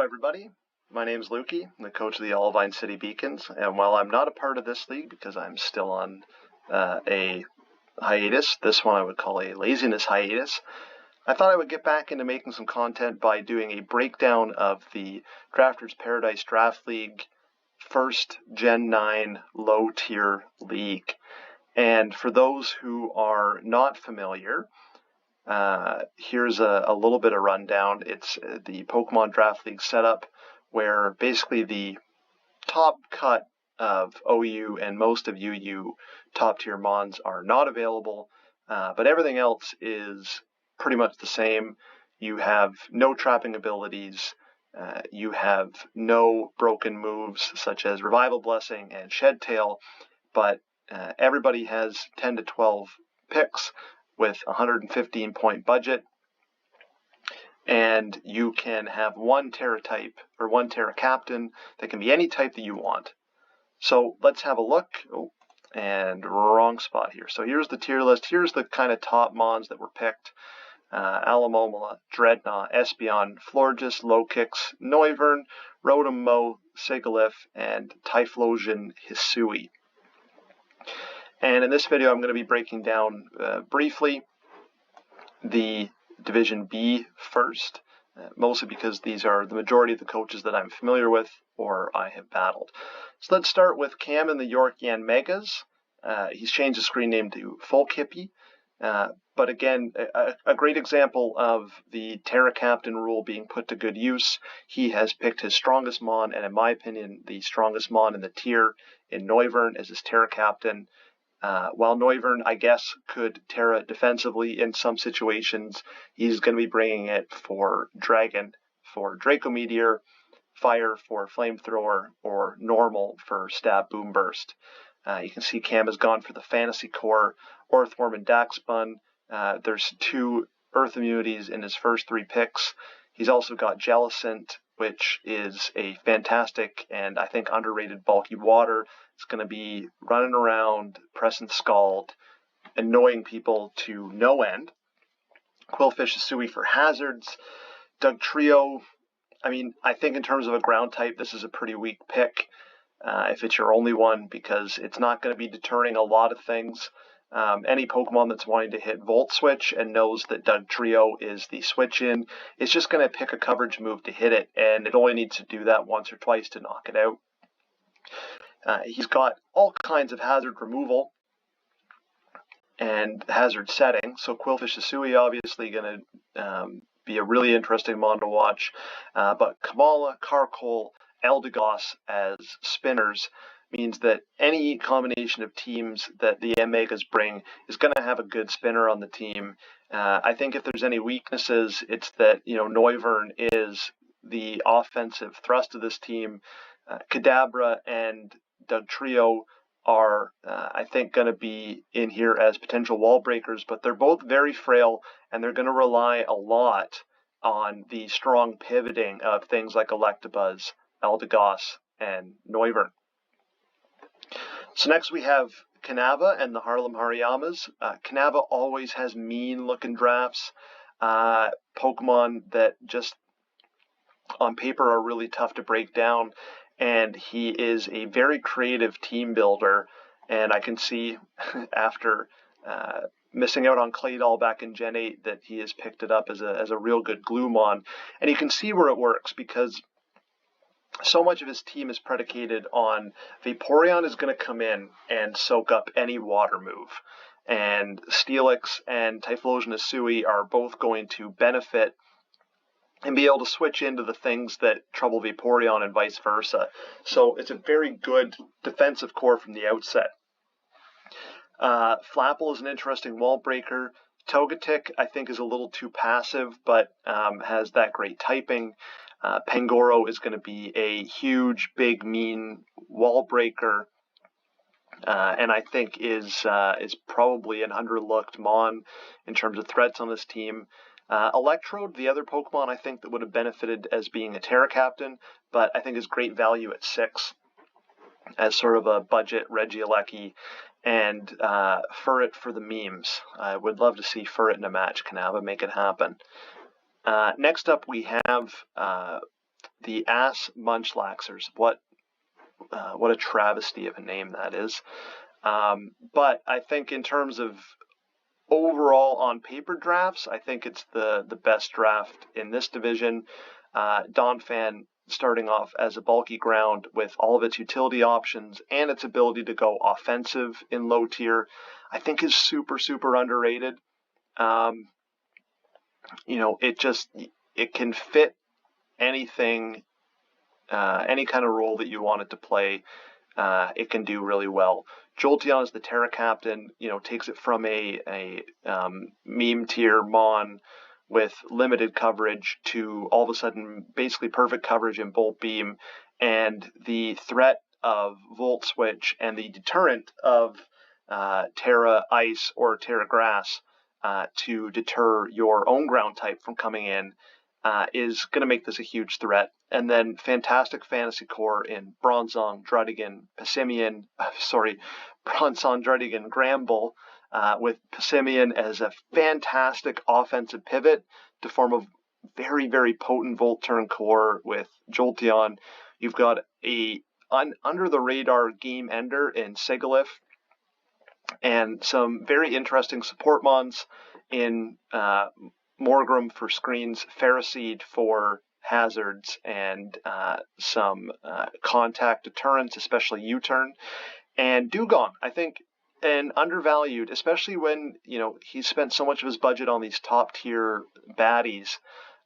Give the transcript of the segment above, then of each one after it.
everybody. My name's Lukey. I'm the coach of the Olivine City Beacons, and while I'm not a part of this league because I'm still on a hiatus, this one I would call a laziness hiatus, I thought I would get back into making some content by doing a breakdown of the Drafters Paradise Draft League first Gen 9 low-tier league. And for those who are not familiar, here's a little bit of rundown. It's the Pokemon Draft League setup where basically the top cut of OU and most of UU top tier mons are not available, but everything else is pretty much the same. You have no trapping abilities, you have no broken moves such as Revival Blessing and Shed Tail, but everybody has 10 to 12 picks with a 115 point budget, and you can have one Terra type or one Terra captain that can be any type that you want. So let's have a look. Oh, and wrong spot here. So here's the tier list. Here's the kind of top mons that were picked. Alamomola, Dreadnought, Espeon, Florges, Lokix, Noivern, Rotom Mo, Sigilyph, and Typhlosion Hisui. And in this video, I'm going to be breaking down briefly the Division B first, mostly because these are the majority of the coaches that I'm familiar with or I have battled. So let's start with Cam in the York Yanmegas. He's changed his screen name to Folk Hippie. But again, a great example of the Terra Captain rule being put to good use. He has picked his strongest mon, and in my opinion, the strongest mon in the tier in Noivern as his Terra Captain. While Noivern, I guess, could Terra defensively in some situations, he's going to be bringing it for Dragon, for Draco Meteor, Fire for Flamethrower, or Normal for Stab Boom Burst. You can see Cam has gone for the Fantasy Core, Earthworm, and Darkspun. There's 2 Earth immunities in his first 3 picks. He's also got Jellicent, which is a fantastic and I think underrated bulky water. It's going to be running around, pressing Scald, annoying people to no end. Qwilfish Hisui for hazards. Dugtrio, I mean, I think in terms of a ground type, this is a pretty weak pick if it's your only one, because it's not going to be deterring a lot of things. Any Pokemon that's wanting to hit Volt Switch and knows that Dugtrio is the switch in, is just going to pick a coverage move to hit it, and it only needs to do that once or twice to knock it out. He's got all kinds of hazard removal and hazard setting, so Qwilfish Hisui obviously going to be a really interesting mon to watch, but Kamala, Carkol, Eldegoss as spinners means that any combination of teams that the M-Megas bring is going to have a good spinner on the team. I think if there's any weaknesses, it's that, Noivern is the offensive thrust of this team. Kadabra and Dugtrio are, I think, going to be in here as potential wall breakers, but they're both very frail, and they're going to rely a lot on the strong pivoting of things like Electabuzz, Eldegoss, and Noivern. So next we have Kanava and the Harlem Hariyamas. Kanava always has mean-looking drafts, Pokemon that just on paper are really tough to break down, and he is a very creative team builder, and I can see after missing out on Claydol back in Gen 8 that he has picked it up as a real good Gloomon, and you can see where it works because so much of his team is predicated on Vaporeon is going to come in and soak up any water move, and Steelix and Typhlosion Hisui are both going to benefit and be able to switch into the things that trouble Vaporeon and vice versa. So it's a very good defensive core from the outset. Flapple is an interesting wall breaker. Togetic, I think, is a little too passive, but has that great typing. Pangoro is going to be a huge, big, mean wall breaker, and I think is probably an underlooked mon in terms of threats on this team. Electrode, the other Pokemon I think that would have benefited as being a Terra Captain, but I think is great value at 6 as sort of a budget Regieleki, and Furret for the memes. I would love to see Furret in a match. Kanava, make it happen. Next up we have the Ass Munchlaxers. What a travesty of a name that is. But I think in terms of overall on paper drafts, I think it's the best draft in this division. Donphan starting off as a bulky ground with all of its utility options and its ability to go offensive in low tier, I think is super, super underrated. It can fit anything, any kind of role that you want it to play. It can do really well. Jolteon as the Terra Captain, takes it from a meme tier Mon with limited coverage to all of a sudden basically perfect coverage in Bolt Beam, and the threat of Volt Switch and the deterrent of Terra Ice or Terra Grass to deter your own ground type from coming in is going to make this a huge threat. And then fantastic fantasy core in Bronzong, Druddigon, Bronzong, Druddigon, Gramble, with Passimian as a fantastic offensive pivot to form a very, very potent Volt Turn core with Jolteon. You've got a under-the-radar game ender in Sigilyph, and some very interesting support mons in Morgrem for screens, Ferroseed for hazards, and some contact deterrents, especially U-turn. And Dugong, I think, and undervalued, especially when he spent so much of his budget on these top tier baddies.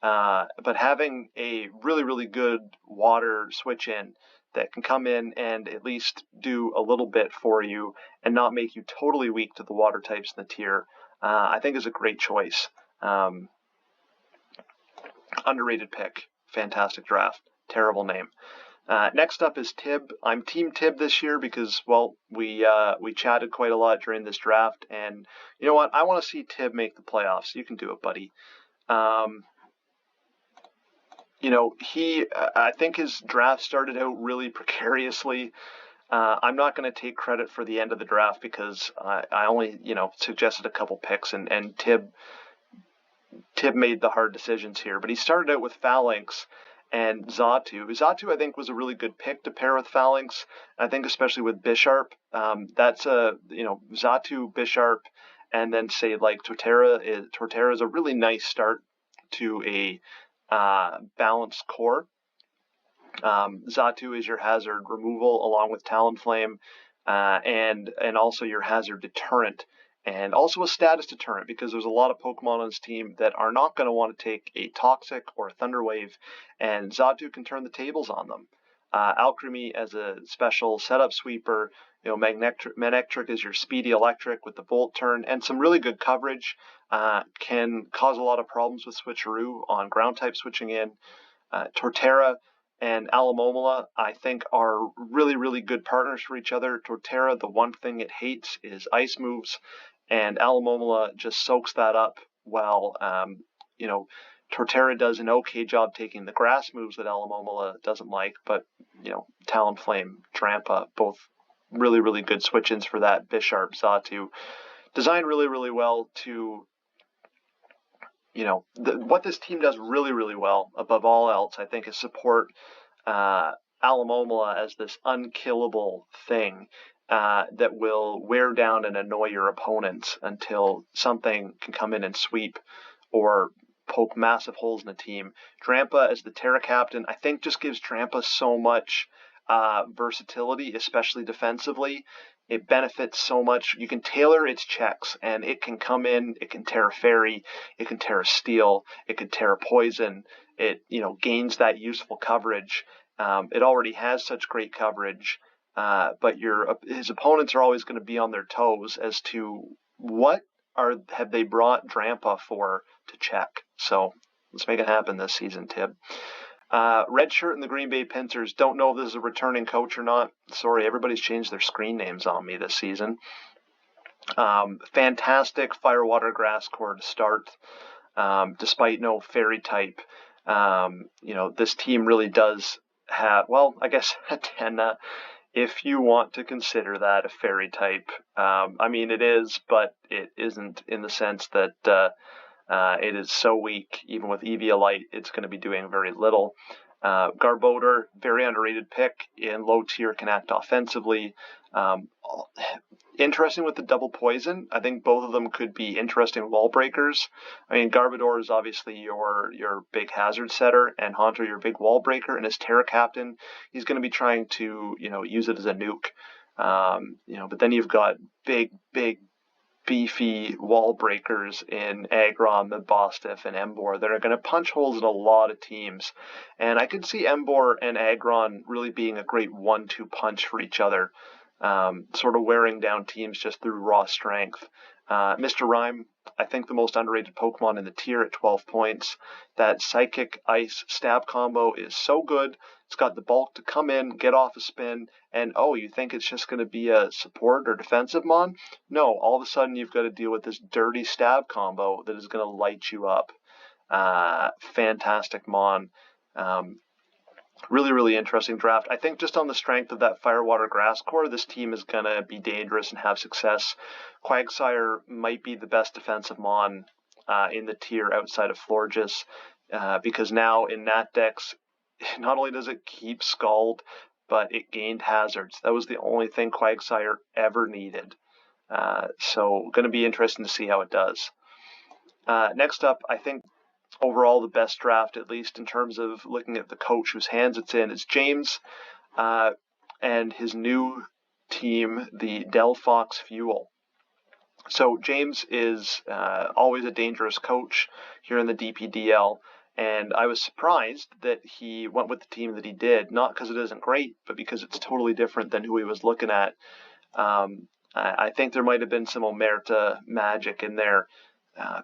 But having a really, really good water switch in that can come in and at least do a little bit for you and not make you totally weak to the water types in the tier, I think is a great choice. Underrated pick. Fantastic draft. Terrible name. Next up is Tib. I'm Team Tib this year because, well, we chatted quite a lot during this draft, and you know what? I want to see Tib make the playoffs. You can do it, buddy. I think his draft started out really precariously. I'm not going to take credit for the end of the draft because I only, suggested a couple picks, and Tib made the hard decisions here. But he started out with Phalanx and Xatu. Xatu, I think, was a really good pick to pair with Phalanx. I think especially with Bisharp, that's Xatu, Bisharp, and then say like Torterra is a really nice start to a balanced core. Xatu is your hazard removal along with Talonflame, and also your hazard deterrent, and also a status deterrent, because there's a lot of Pokemon on his team that are not going to want to take a Toxic or a Thunder Wave, and Xatu can turn the tables on them. Alchemy as a special setup sweeper, Manectric is your speedy electric with the Volt Turn, and some really good coverage, can cause a lot of problems with Switcheroo on ground type switching in. Torterra and Alomomola, I think, are really, really good partners for each other. Torterra, the one thing it hates is ice moves, and Alomomola just soaks that up well. Torterra does an okay job taking the grass moves that Alomomola doesn't like, but, Talonflame, Drampa, both really, really good switch-ins for that. Bisharp, Xatu, designed really, really well to, what this team does really, really well, above all else, I think, is support Alomomola as this unkillable thing that will wear down and annoy your opponents until something can come in and sweep or poke massive holes in the team. Drampa as the Terra Captain, I think, just gives Drampa so much versatility, especially defensively. It benefits so much. You can tailor its checks, and it can come in, it can Terra Fairy, it can Terra Steel, it can Terra Poison. It, gains that useful coverage. It already has such great coverage, but his opponents are always going to be on their toes as to what have they brought Drampa for to check. So let's make it happen this season, Tib. Red Shirt and the Green Bay Pincers. Don't know if this is a returning coach or not. Sorry, everybody's changed their screen names on me this season. Fantastic Fire, Water, Grass core to start, despite no fairy type. This team really does have, well, I guess Hatena, if you want to consider that a fairy type. It is, but it isn't, in the sense that it is so weak. Even with Eviolite, it's going to be doing very little. Garbodor, very underrated pick in low tier, can act offensively. Interesting with the double poison. I think both of them could be interesting wall breakers. I mean, Garbodor is obviously your big hazard setter, and Haunter your big wall breaker. And as Terra Captain, he's going to be trying to use it as a nuke. But then you've got big beefy wall breakers in Aggron, Mabosstiff, and Emboar that are going to punch holes in a lot of teams. And I could see Emboar and Aggron really being a great 1-2 punch for each other. Sort of wearing down teams just through raw strength. Mr. Rhyme, I think the most underrated Pokemon in the tier at 12 points. That Psychic Ice stab combo is so good. It's got the bulk to come in, get off a spin, and you think it's just going to be a support or defensive mon? No, all of a sudden you've got to deal with this dirty stab combo that is going to light you up. Fantastic mon. Really, really interesting draft. I think just on the strength of that Firewater Grass core, this team is going to be dangerous and have success. Quagsire might be the best defensive mon in the tier outside of Florges, because now in Nat decks, not only does it keep Scald, but it gained hazards. That was the only thing Quagsire ever needed. So going to be interesting to see how it does. Next up, I think overall the best draft, at least in terms of looking at the coach whose hands it's in, is James and his new team, the Delphox Fuel. So James is always a dangerous coach here in the DPDL, and I was surprised that he went with the team that he did, not because it isn't great, but because it's totally different than who he was looking at. I think there might have been some Omerta magic in there.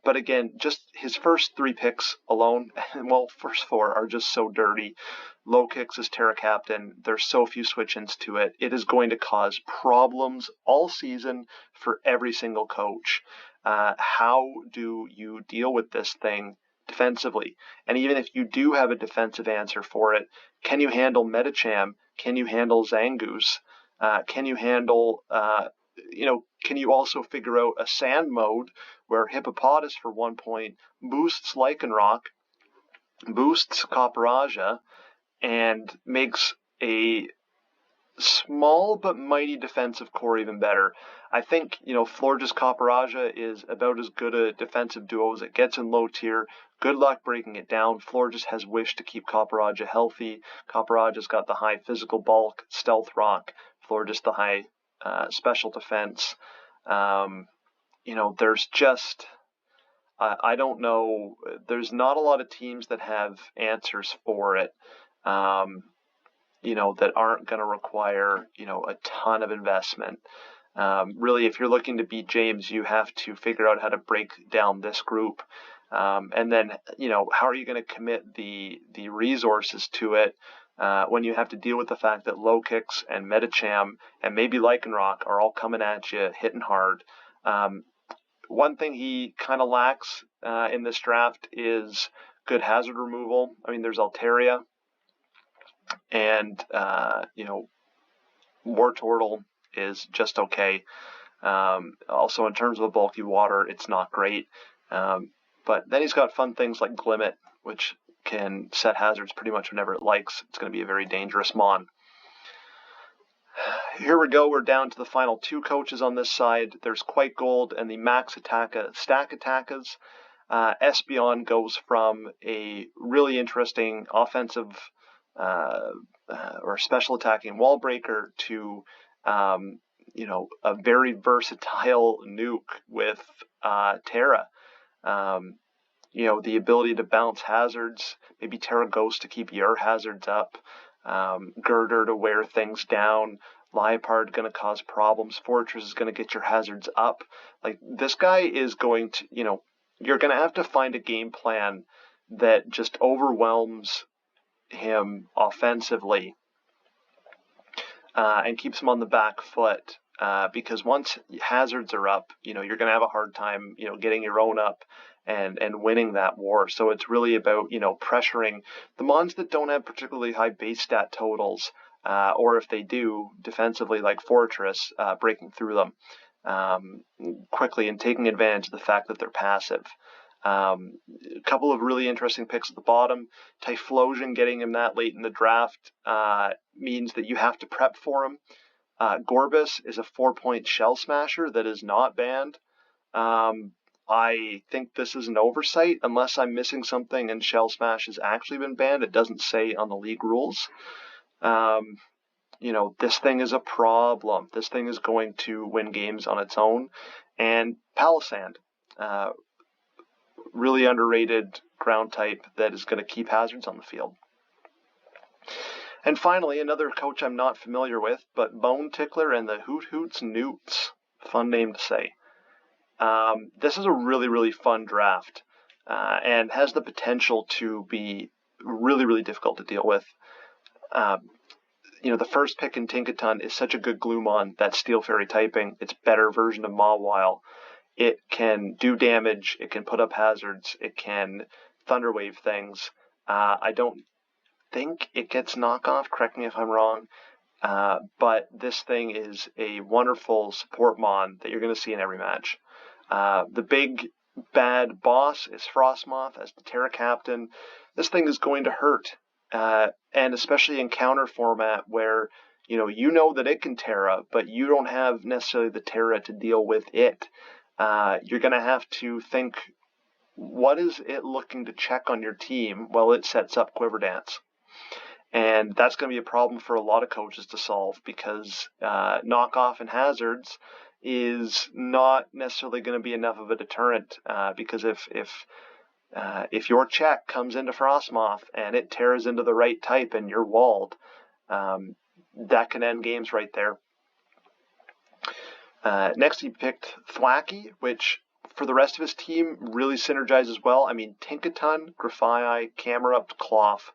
But again, just his first 3 picks alone, well, first 4 are just so dirty. Low kicks is Terra Captain. There's so few switch-ins to it. It is going to cause problems all season for every single coach. How do you deal with this thing defensively? And even if you do have a defensive answer for it, can you handle Medicham? Can you handle Zangoose? Can you handle... can you also figure out a sand mode where Hippopotas for 1 point boosts Lycanroc, boosts Copperaja, and makes a small but mighty defensive core even better? I think, Florges Copperaja is about as good a defensive duo as it gets in low tier. Good luck breaking it down. Florges has wished to keep Copperaja healthy. Copperaja's got the high physical bulk, stealth rock. Florges the high special defense. There's just, I don't know, there's not a lot of teams that have answers for it, that aren't going to require, a ton of investment. Really, if you're looking to beat James, you have to figure out how to break down this group. And then, how are you going to commit the resources to it? When you have to deal with the fact that Low Kicks and Medicham and maybe Lycanroc are all coming at you, hitting hard. One thing he kind of lacks in this draft is good hazard removal. I mean, there's Altaria and, Wartortle is just okay. Also, in terms of a bulky water, it's not great. But then he's got fun things like Glimmet, which can set hazards pretty much whenever it likes. It's going to be a very dangerous mon. Here we go. We're down to the final 2 coaches on this side. There's Quite Gold and the Max Attacka Stack Attackas. Espeon goes from a really interesting offensive or special attacking wall breaker to a very versatile nuke with Terra. The ability to bounce hazards, maybe Terra Ghost to keep your hazards up, Girder to wear things down, Liepard going to cause problems, Fortress is going to get your hazards up. Like, this guy is going to, you're going to have to find a game plan that just overwhelms him offensively and keeps him on the back foot. Because once hazards are up, you're going to have a hard time, getting your own up and winning that war. So it's really about, pressuring the mons that don't have particularly high base stat totals, or if they do, defensively like Fortress, breaking through them quickly and taking advantage of the fact that they're passive. A couple of really interesting picks at the bottom. Typhlosion, getting him that late in the draft means that you have to prep for him. Gorbis is a 4-point shell smasher that is not banned. I think this is an oversight, unless I'm missing something and shell smash has actually been banned. It doesn't say on the league rules. This thing is a problem. This thing is going to win games on its own. And Palisand, really underrated ground type that is going to keep hazards on the field. And finally, another coach I'm not familiar with, but Bone Tickler and the Hoot Hoots Newts. Fun name to say. This is a really, really fun draft and has the potential to be really, really difficult to deal with. The first pick in Tinkaton is such a good Gloomon, that Steel Fairy typing. It's better version of Mawile. It can do damage. It can put up hazards. It can Thunderwave things. I don't think it gets knockoff. Correct me if I'm wrong. But this thing is a wonderful support mon that you're going to see in every match. The big bad boss is Frostmoth as the Terra Captain. This thing is going to hurt. And especially in counter format where, you know that it can Terra, but you don't have necessarily the Terra to deal with it. You're going to have to think, what is it looking to check on your team while it sets up Quiver Dance? And that's going to be a problem for a lot of coaches to solve, because knockoff and hazards is not necessarily going to be enough of a deterrent, because if your check comes into Frostmoth and it tears into the right type and you're walled, that can end games right there. Next, he picked Thwacky, which for the rest of his team really synergizes well. I mean, Tinkaton, Grafii, Camerupt, Cloth,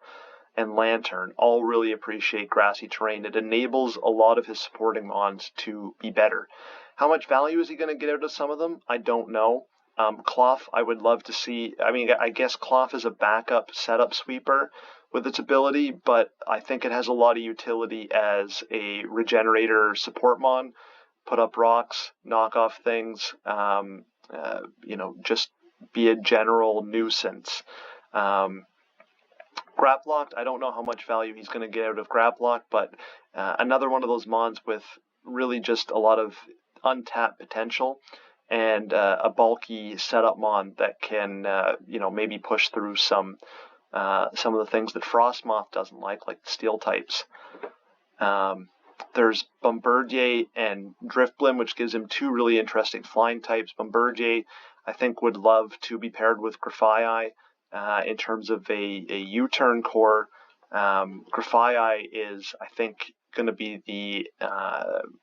and Lantern all really appreciate grassy terrain. It enables a lot of his supporting mons to be better. How much value is he going to get out of some of them? I don't know. Cloth, I would love to see. I mean, I guess Cloth is a backup setup sweeper with its ability, but I think it has a lot of utility as a regenerator support mon. Put up rocks, knock off things, just be a general nuisance. Graplocked, I don't know how much value he's going to get out of Graplock, but another one of those mons with really just a lot of untapped potential, and a bulky setup mon that can, maybe push through some of the things that Frostmoth doesn't like the steel types. There's Bombardier and Driftblim, which gives him two really interesting flying types. Bombardier, I think, would love to be paired with Grafii in terms of a U-turn core. Grafii is, I think, going to be the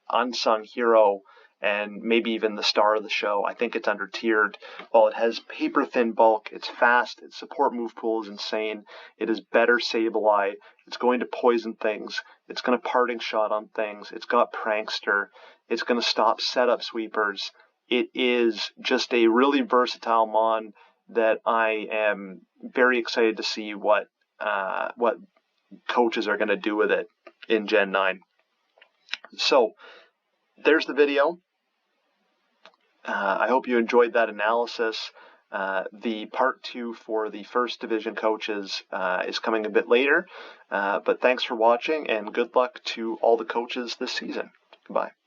unsung hero and maybe even the star of the show. I think it's under-tiered. While it has paper-thin bulk, it's fast, its support move pool is insane, it is better Sableye, it's going to poison things, it's going to parting shot on things, it's got Prankster, it's going to stop setup sweepers. It is just a really versatile mon that I am very excited to see what coaches are going to do with it in Gen 9. So, there's the video. I hope you enjoyed that analysis. The part 2 for the first division coaches is coming a bit later. But thanks for watching, and good luck to all the coaches this season. Goodbye.